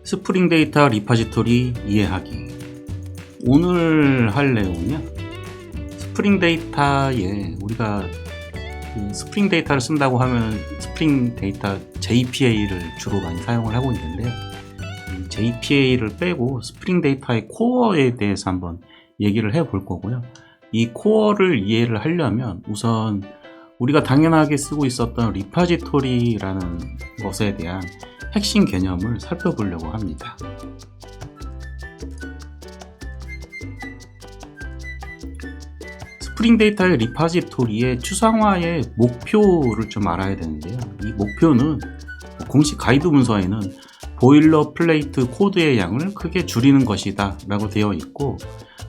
스프링 데이터 리파지토리 이해하기. 오늘 할 내용은요, 스프링 데이터에 우리가 스프링 데이터를 쓴다고 하면 스프링 데이터 JPA를 주로 많이 사용을 하고 있는데, JPA를 빼고 스프링 데이터의 코어에 대해서 한번 얘기를 해볼 거고요. 이 코어를 이해를 하려면 우선 우리가 당연하게 쓰고 있었던 리파지토리라는 것에 대한 핵심 개념을 살펴보려고 합니다. 스프링 데이터의 리파지토리의 추상화의 목표를 좀 알아야 되는데요. 이 목표는 공식 가이드 문서에는 보일러 플레이트 코드의 양을 크게 줄이는 것이다 라고 되어 있고,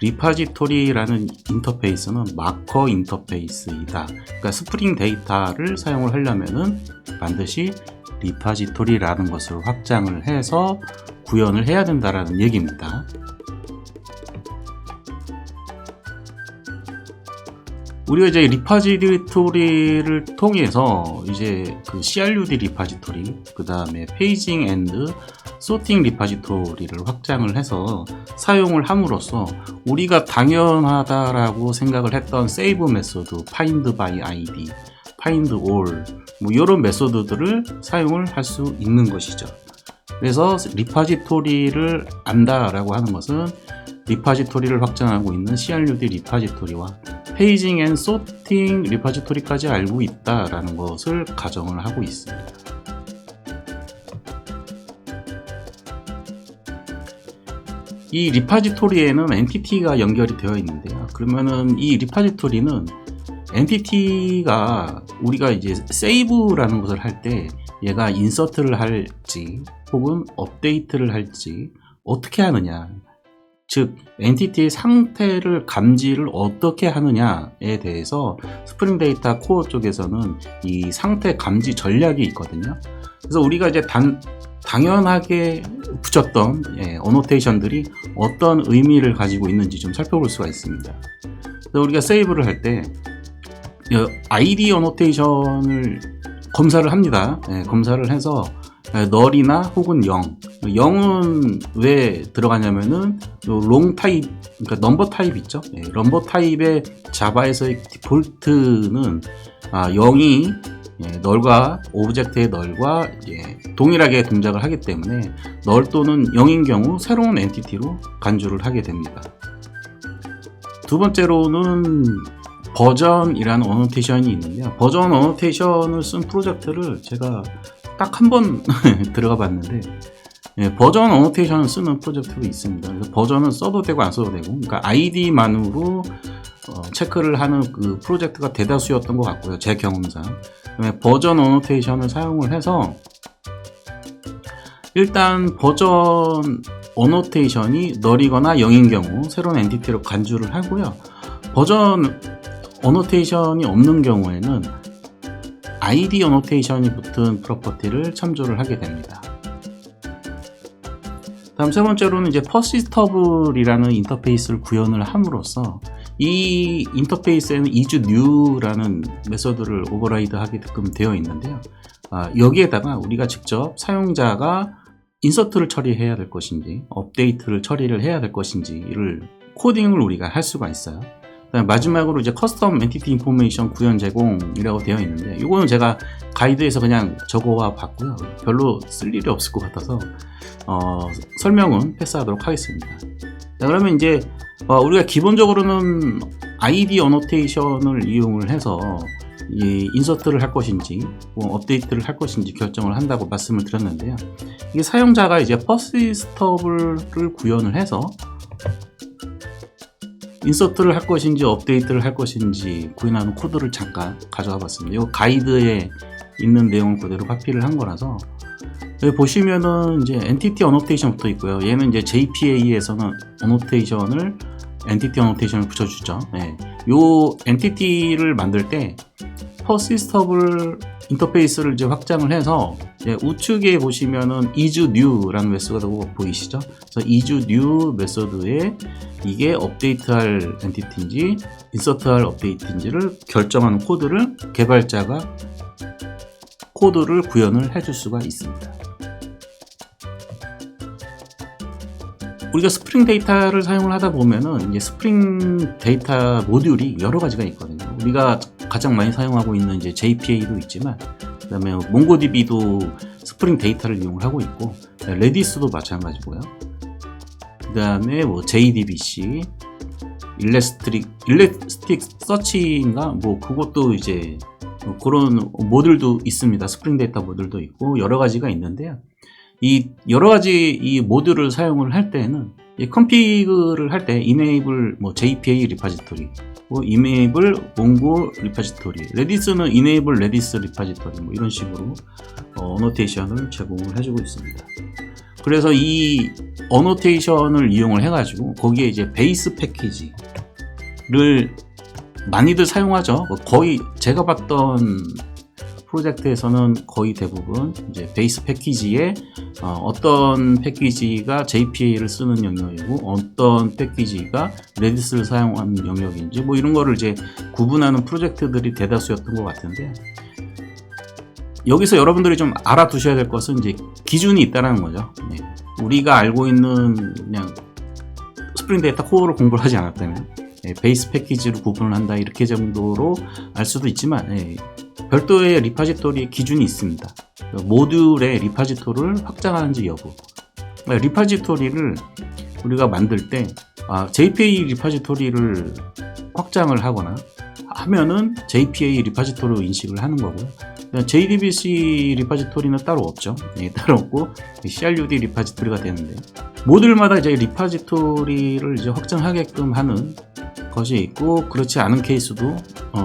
리파지토리라는 인터페이스는 마커 인터페이스이다. 그러니까 스프링 데이터를 사용을 하려면은 반드시 리파지토리라는 것을 확장을 해서 구현을 해야 된다라는 얘기입니다. 우리가 이제 리파지토리를 통해서 이제 그 CRUD 리파지토리, 그 다음에 페이징 앤드 소팅 리파지토리를 확장을 해서 사용을 함으로써 우리가 당연하다라고 생각을 했던 세이브 메소드, find by id, find all, 뭐 이런 메소드들을 사용을 할 수 있는 것이죠. 그래서 리파지토리를 안다라고 하는 것은 리파지토리를 확장하고 있는 CRUD 리파지토리와 페이징 앤 소팅 리파지토리까지 알고 있다라는 것을 가정을 하고 있습니다. 이 리파지토리에는 엔티티가 연결이 되어 있는데요. 그러면은 이 리파지토리는 엔티티가 우리가 이제 세이브라는 것을 할 때 얘가 인서트를 할지 혹은 업데이트를 할지 어떻게 하느냐, 즉 엔티티의 상태를 감지를 어떻게 하느냐에 대해서 스프링 데이터 코어 쪽에서는 이 상태 감지 전략이 있거든요. 그래서 우리가 이제 당연하게 붙였던 어노테이션들이 어떤 의미를 가지고 있는지 좀 살펴볼 수가 있습니다. 그래서 우리가 세이브를 할 때 ID 어노테이션을 검사를 합니다. 검사를 해서 널이나 혹은 0. 0은 왜 들어가냐면은 롱 타입, 그러니까 넘버 타입 있죠. 넘버 타입의 자바에서의 디폴트는 0이 널과 오브젝트의 널과 동일하게 동작을 하기 때문에 널 또는 0인 경우 새로운 엔티티로 간주를 하게 됩니다. 두 번째로는 버전이라는 어노테이션이 있는데요. 버전 어노테이션을 쓴 프로젝트를 제가 딱 한 번 들어가 봤는데, 버전 어노테이션을 쓰는 프로젝트도 있습니다. 그래서 버전은 써도 되고 안 써도 되고, 그러니까 아이디만으로 체크를 하는 그 프로젝트가 대다수였던 것 같고요, 제 경험상. 버전 어노테이션을 사용을 해서 일단 버전 어노테이션이 널이거나 0인 경우 새로운 엔티티로 간주를 하고요. 버전 어노테이션이 없는 경우에는 ID 어노테이션이 붙은 프로퍼티를 참조를 하게 됩니다. 다음 세 번째로는 이제 퍼시스터블이라는 인터페이스를 구현을 함으로써 이 인터페이스에는 isNew라는 메소드를 오버라이드 하게끔 되어 있는데요. 여기에다가 우리가 직접 사용자가 인서트를 처리해야 될 것인지 업데이트를 처리를 해야 될 것인지를 코딩을 우리가 할 수가 있어요. 마지막으로 이제 커스텀 엔티티 인포메이션 구현 제공이라고 되어 있는데, 이거는 제가 가이드에서 그냥 적어와 봤고요. 별로 쓸 일이 없을 것 같아서 설명은 패스하도록 하겠습니다. 자, 그러면 이제 우리가 기본적으로는 ID 어노테이션을 이용을 해서 이 인서트를 할 것인지 업데이트를 할 것인지 결정을 한다고 말씀을 드렸는데요. 이게 사용자가 이제 퍼시스터블을 구현을 해서 인서트를 할 것인지 업데이트를 할 것인지 구현하는 코드를 잠깐 가져와 봤습니다. 이 가이드에 있는 내용을 그대로 카피를 한 거라서, 여기 보시면은 이제 엔티티 어노테이션 붙어 있고요. 얘는 이제 JPA에서는 어노테이션을 엔티티 어노테이션을 붙여주죠. 요 엔티티를 만들 때 퍼시스터블 인터페이스를 이제 확장을 해서 우측에 보시면은 isNew라는 메소드가 보이시죠? 그래서 isNew 메소드에 이게 업데이트할 엔티티인지 인서트할 업데이트인지를 결정하는 코드를 개발자가 코드를 구현을 해줄 수가 있습니다. 우리가 스프링 데이터를 사용을 하다 보면은 이제 스프링 데이터 모듈이 여러 가지가 있거든요. 우리가 가장 많이 사용하고 있는 이제 JPA도 있지만, 그다음에 몽고DB도 스프링 데이터를 이용을 하고 있고, 레디스도 마찬가지고요. 그다음에 뭐 JDBC, 일레스틱 서치인가 뭐 그것도 이제 그런 모듈도 있습니다. 스프링 데이터 모듈도 있고 여러 가지가 있는데요. 이 여러 가지 이 모듈을 사용을 할 때는 이 컨피그를 할 때 enable 뭐 JPA 리파지토리, 뭐 enable 몽고 리파지토리, 레디스는 enable 레디스 리파지토리 뭐 이런 식으로 어노테이션을 제공을 해주고 있습니다. 그래서 이 어노테이션을 이용을 해가지고 거기에 이제 베이스 패키지를 많이들 사용하죠. 거의 제가 봤던 프로젝트에서는 거의 대부분 이제 베이스 패키지에 어떤 패키지가 JPA를 쓰는 영역이고 어떤 패키지가 레디스를 사용하는 영역인지 뭐 이런 거를 이제 구분하는 프로젝트들이 대다수였던 것 같은데, 여기서 여러분들이 좀 알아두셔야 될 것은 이제 기준이 있다는 거죠. 네. 우리가 알고 있는 그냥 스프링 데이터 코어를 공부를 하지 않았다면 베이스 패키지로 구분을 한다 이렇게 정도로 알 수도 있지만, 별도의 리파지토리 기준이 있습니다. 모듈의 리파지토리를 확장하는지 여부. 리파지토리를 우리가 만들 때 JPA 리파지토리를 확장을 하거나 하면은 JPA 리파지토리로 인식을 하는 거고요. JDBC 리파지토리는 따로 없죠. 따로 없고 CRUD 리파지토리가 되는데, 모듈마다 이제 리파지토리를 이제 확장하게끔 하는 것이 있고 그렇지 않은 케이스도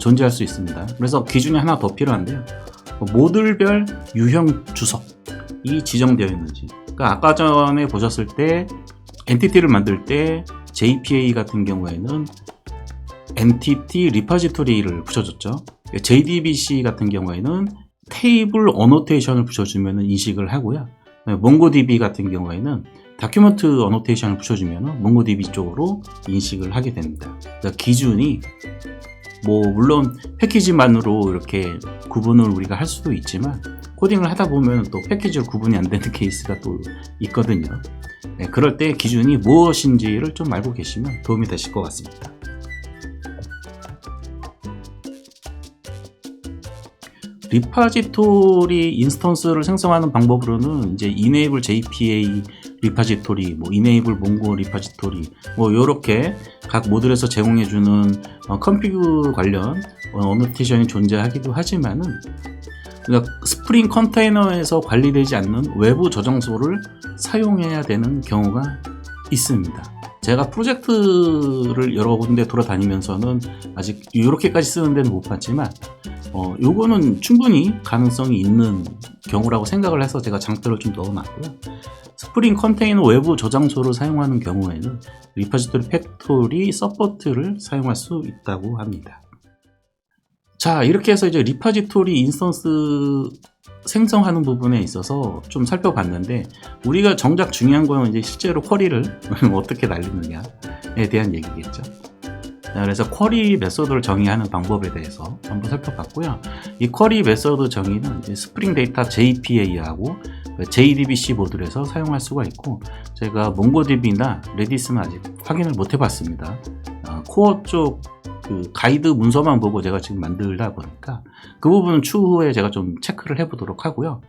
존재할 수 있습니다. 그래서 기준이 하나 더 필요한데요. 모듈별 유형 주석이 지정되어 있는지. 그러니까 아까 전에 보셨을 때 엔티티를 만들 때 JPA 같은 경우에는 엔티티 리파지토리를 붙여줬죠. JDBC 같은 경우에는 테이블 어노테이션을 붙여주면 인식을 하고요. 몽고DB 같은 경우에는 다큐멘트 어노테이션을 붙여주면 몽고DB 쪽으로 인식을 하게 됩니다. 그러니까 기준이 뭐 물론 패키지만으로 이렇게 구분을 우리가 할 수도 있지만, 코딩을 하다 보면 또 패키지로 구분이 안 되는 케이스가 또 있거든요. 그럴 때 기준이 무엇인지를 좀 알고 계시면 도움이 되실 것 같습니다. 리파지토리 인스턴스를 생성하는 방법으로는 이제 enable JPA 리파지토리, 뭐 enable 몽고 리파지토리, 뭐 이렇게 각 모듈에서 제공해주는 컨피그 관련 어노테이션이 존재하기도 하지만은, 그러니까 스프링 컨테이너에서 관리되지 않는 외부 저장소를 사용해야 되는 경우가 있습니다. 제가 프로젝트를 여러 군데 돌아다니면서는 아직 이렇게까지 쓰는 데는 못 봤지만, 요거는 충분히 가능성이 있는 경우라고 생각을 해서 제가 장표를 좀 넣어놨고요. 스프링 컨테이너 외부 저장소를 사용하는 경우에는 리파지토리 팩토리 서포트를 사용할 수 있다고 합니다. 자, 이렇게 해서 이제 리파지토리 인스턴스 생성하는 부분에 있어서 좀 살펴봤는데, 우리가 정작 중요한 건 이제 실제로 쿼리를 어떻게 날리느냐에 대한 얘기겠죠. 그래서 쿼리 메소드를 정의하는 방법에 대해서 한번 살펴봤고요. 이 쿼리 메소드 정의는 이제 스프링 데이터 JPA하고 JDBC 모듈에서 사용할 수가 있고, 제가 몽고DB나 레디스는 아직 확인을 못 해봤습니다. 코어 쪽 그 가이드 문서만 보고 제가 지금 만들다 보니까 그 부분은 추후에 제가 좀 체크를 해보도록 하고요.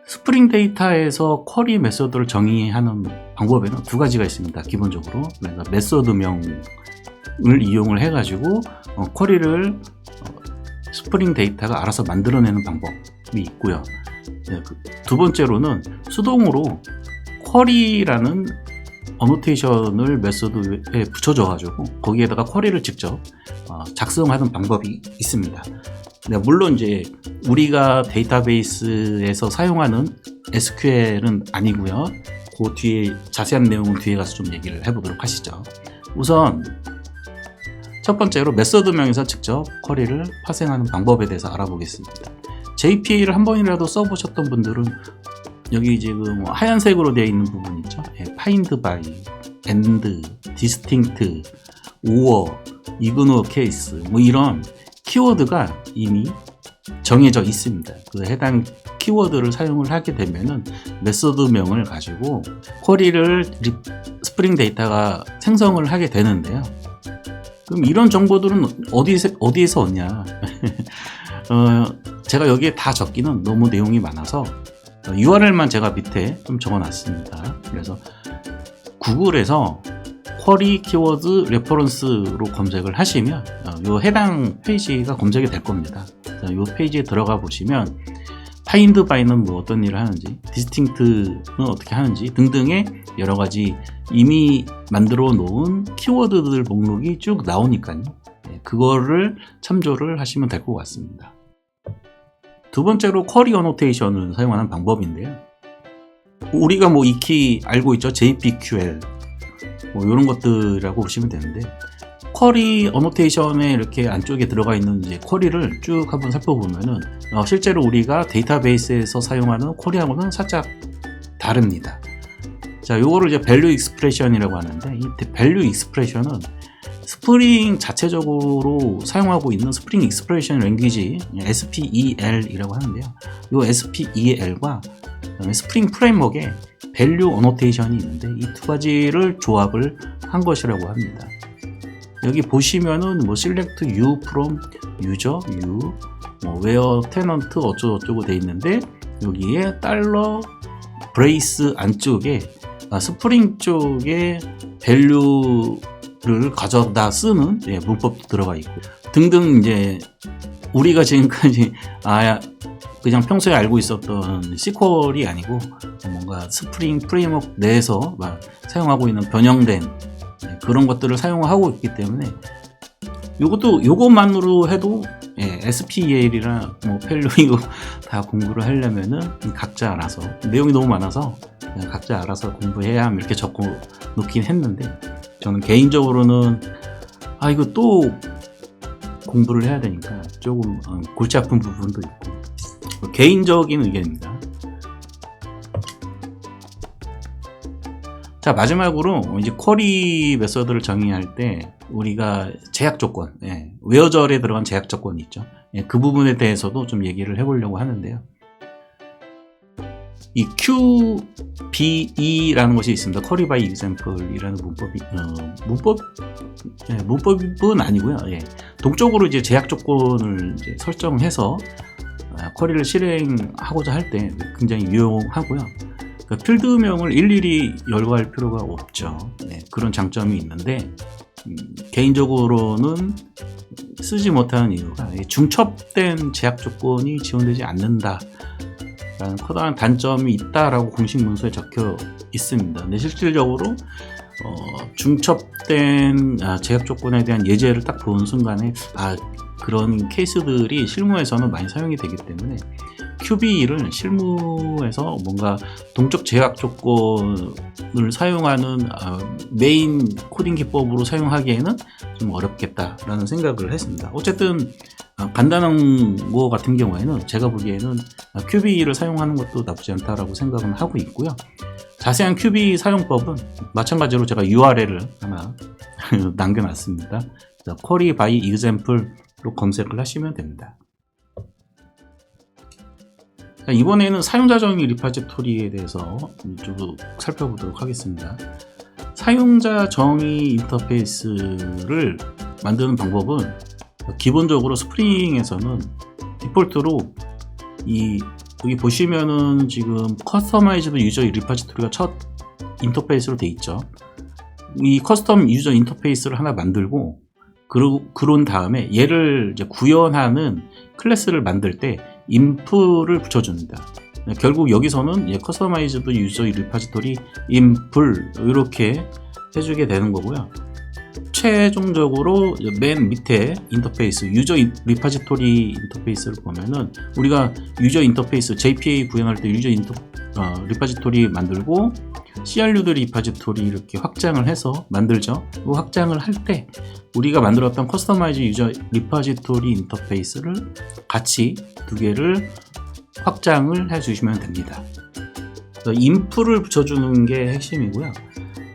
스프링 데이터에서 쿼리 메소드를 정의하는 방법에는 두 가지가 있습니다. 기본적으로 그래서 메소드명을 이용을 해가지고 쿼리를 스프링 데이터가 알아서 만들어내는 방법이 있고요. 두 번째로는 수동으로 쿼리라는 어노테이션을 메소드에 붙여줘가지고 거기에다가 쿼리를 직접 작성하는 방법이 있습니다. 물론 이제 우리가 데이터베이스에서 사용하는 SQL은 아니고요. 그 뒤에 자세한 내용은 뒤에 가서 좀 얘기를 해보도록 하시죠. 우선 첫 번째로 메소드명에서 직접 쿼리를 파생하는 방법에 대해서 알아보겠습니다. JPA를 한 번이라도 써보셨던 분들은 여기 지금 하얀색으로 되어 있는 부분 있죠. find by, and, distinct, or, ignore case 뭐 이런 키워드가 이미 정해져 있습니다. 그 해당 키워드를 사용을 하게 되면은 메소드명을 가지고 쿼리를 스프링 데이터가 생성을 하게 되는데요. 그럼 이런 정보들은 어디에서 얻냐? 제가 여기에 다 적기는 너무 내용이 많아서 URL만 제가 밑에 좀 적어놨습니다. 그래서 구글에서 쿼리 키워드 레퍼런스로 검색을 하시면 요 해당 페이지가 검색이 될 겁니다. 요 페이지에 들어가 보시면 파인드 바이는 뭐 어떤 일을 하는지, 디스팅트는 어떻게 하는지 등등의 여러 가지 이미 만들어 놓은 키워드들 목록이 쭉 나오니까요. 그거를 참조를 하시면 될 것 같습니다. 두 번째로 쿼리 어노테이션을 사용하는 방법인데요. 우리가 뭐 익히 알고 있죠. JPQL 뭐 이런 것들이라고 보시면 되는데, 쿼리 어노테이션에 이렇게 안쪽에 들어가 있는 이제 쿼리를 쭉 한번 살펴보면은 실제로 우리가 데이터베이스에서 사용하는 쿼리하고는 살짝 다릅니다. 자, 요거를 이제 밸류 익스프레션이라고 하는데, 이 밸류 익스프레션은 스프링 자체적으로 사용하고 있는 스프링 익스프레션 랭귀지 SPEL이라고 하는데요. 이 SPEL과 스프링 프레임워크에 밸류 어노테이션이 있는데, 이 두 가지를 조합을 한 것이라고 합니다. 여기 보시면은 뭐 select u from user u, 뭐 where tenant 어쩌고저쩌고 돼 있는데, 여기에 달러 브레이스 안쪽에 스프링 쪽에 밸류를 가져다 쓰는 문법도 들어가 있고 등등, 이제 우리가 지금까지 그냥 평소에 알고 있었던 SQL이 아니고 뭔가 스프링 프레임워크 내에서 사용하고 있는 변형된 그런 것들을 사용하고 있기 때문에 요것만으로 해도 SPEL이랑 뭐 밸류 이거 다 공부를 하려면은 각자 알아서, 내용이 너무 많아서 그냥 각자 알아서 공부해야 이렇게 적고 놓긴 했는데, 저는 개인적으로는 이거 또 공부를 해야 되니까 조금 골치 아픈 부분도 있고, 개인적인 의견입니다. 자, 마지막으로 이제 쿼리 메서드를 정의할 때 우리가 제약 조건, 웨어절에 들어간 제약 조건이 있죠. 그 부분에 대해서도 좀 얘기를 해보려고 하는데요. 이 QBE라는 것이 있습니다. Query by Example이라는 문법은 아니고요. 동적으로 이제 제약 조건을 이제 설정해서 쿼리를 실행하고자 할 때 굉장히 유용하고요. 그러니까 필드명을 일일이 열거할 필요가 없죠. 그런 장점이 있는데, 개인적으로는 쓰지 못하는 이유가 중첩된 제약 조건이 지원되지 않는다 라는 커다란 단점이 있다라고 공식 문서에 적혀 있습니다. 근데 실질적으로 중첩된 제약 조건에 대한 예제를 딱 보는 순간에 그런 케이스들이 실무에서는 많이 사용이 되기 때문에 QBE를 실무에서 뭔가 동적 제약 조건을 사용하는 메인 코딩 기법으로 사용하기에는 좀 어렵겠다라는 생각을 했습니다. 어쨌든 간단한 거 같은 경우에는 제가 보기에는 QBE를 사용하는 것도 나쁘지 않다라고 생각은 하고 있고요. 자세한 QBE 사용법은 마찬가지로 제가 URL을 하나 남겨놨습니다. Query by Example로 검색을 하시면 됩니다. 이번에는 사용자 정의 리파지토리에 대해서 좀 살펴보도록 하겠습니다. 사용자 정의 인터페이스를 만드는 방법은 기본적으로 스프링에서는 디폴트로 여기 보시면은 지금 커스터마이즈드 유저 리파지토리가 첫 인터페이스로 돼 있죠. 이 커스텀 유저 인터페이스를 하나 만들고, 그런 다음에 얘를 이제 구현하는 클래스를 만들 때 인프를 붙여줍니다. 결국 여기서는 커스터마이즈드 유저 리파지토리 인풀 이렇게 해주게 되는 거고요. 최종적으로 맨 밑에 인터페이스 유저 리파지토리 인터페이스를 보면은 우리가 유저 인터페이스 JPA 구현할 때 유저 리파지토리 만들고 CRUD 리파지토리 이렇게 확장을 해서 만들죠. 그 확장을 할 때 우리가 만들었던 커스터마이즈 유저 리파지토리 인터페이스를 같이 두 개를 확장을 해 주시면 됩니다. 인풀을 붙여주는 게 핵심이고요.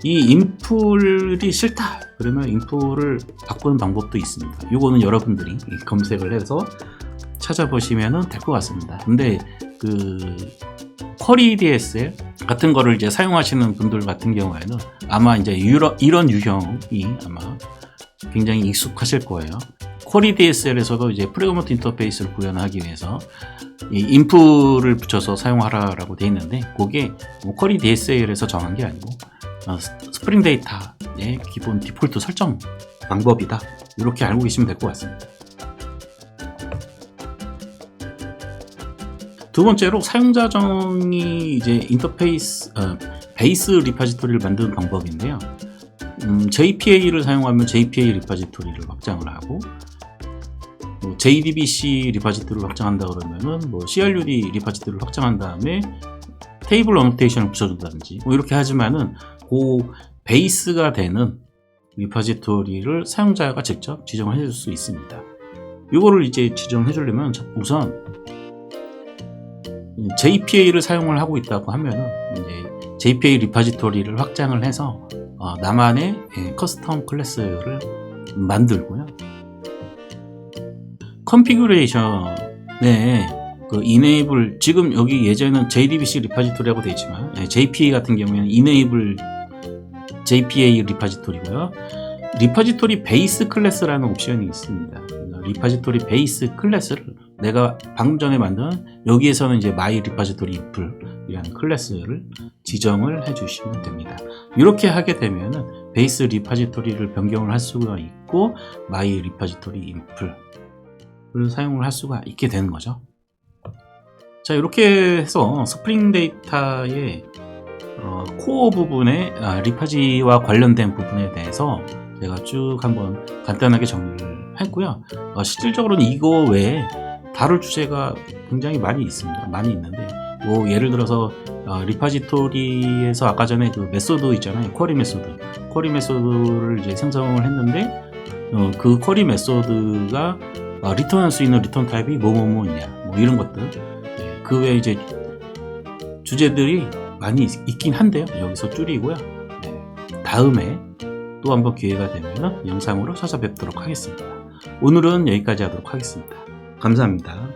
이 인풀이 싫다 그러면 인풀을 바꾸는 방법도 있습니다. 이거는 여러분들이 검색을 해서 찾아보시면 될 것 같습니다. 근데 그 쿼리 DSL 같은 거를 이제 사용하시는 분들 같은 경우에는 아마 이제 이런 유형이 아마 굉장히 익숙하실 거예요. 쿼리 DSL에서도 이제 프레그먼트 인터페이스를 구현하기 위해서 이 인풋을 붙여서 사용하라라고 되어 있는데, 그게 뭐 쿼리 DSL에서 정한 게 아니고 스프링 데이터의 기본 디폴트 설정 방법이다, 이렇게 알고 계시면 될 것 같습니다. 두 번째로 사용자 정의 이제 인터페이스 베이스 리파지토리를 만드는 방법인데요. JPA를 사용하면 JPA 리파지토리를 확장을 하고, JDBC 리파지토리를 확장한다 그러면은 뭐 CRUD 리파지토리를 확장한 다음에 테이블 어노테이션을 붙여준다든지 뭐 이렇게 하지만은 그 베이스가 되는 리파지토리를 사용자가 직접 지정을 해줄 수 있습니다. 이거를 이제 지정해 주려면 우선 JPA를 사용을 하고 있다고 하면은 이제 JPA 리파지토리를 확장을 해서 나만의 커스텀 클래스를 만들고요. 컨피규레이션에 그 enable, 지금 여기 예전에는 JDBC 리파지토리라고 되어 있지만 JPA 같은 경우에는 enable JPA 리파지토리고요. 리파지토리 베이스 클래스라는 옵션이 있습니다. 리파지토리 베이스 클래스를 내가 방금 전에 만든 여기에서는 이제 my 리파지토리 인플이라는 클래스를 지정을 해주시면 됩니다. 이렇게 하게 되면은 베이스 리파지토리를 변경을 할 수가 있고 my 리파지토리 인플을 사용을 할 수가 있게 되는 거죠. 자, 이렇게 해서 스프링 데이터의 코어 부분의 리파지와 관련된 부분에 대해서 제가 쭉 한번 간단하게 정리를 했고요. 실질적으로는 이거 외에 다룰 주제가 굉장히 많이 있습니다. 많이 있는데, 뭐 예를 들어서 리파지토리에서 아까 전에 그 메소드 있잖아요. 쿼리 메소드를 이제 생성을 했는데 그 쿼리 메소드가 리턴할 수 있는 리턴 타입이 뭐뭐뭐냐, 뭐 이런 것들. 그 외에 이제 주제들이 많이 있긴 한데요. 여기서 줄이고요. 다음에 또 한번 기회가 되면 영상으로 찾아뵙도록 하겠습니다. 오늘은 여기까지 하도록 하겠습니다. 감사합니다.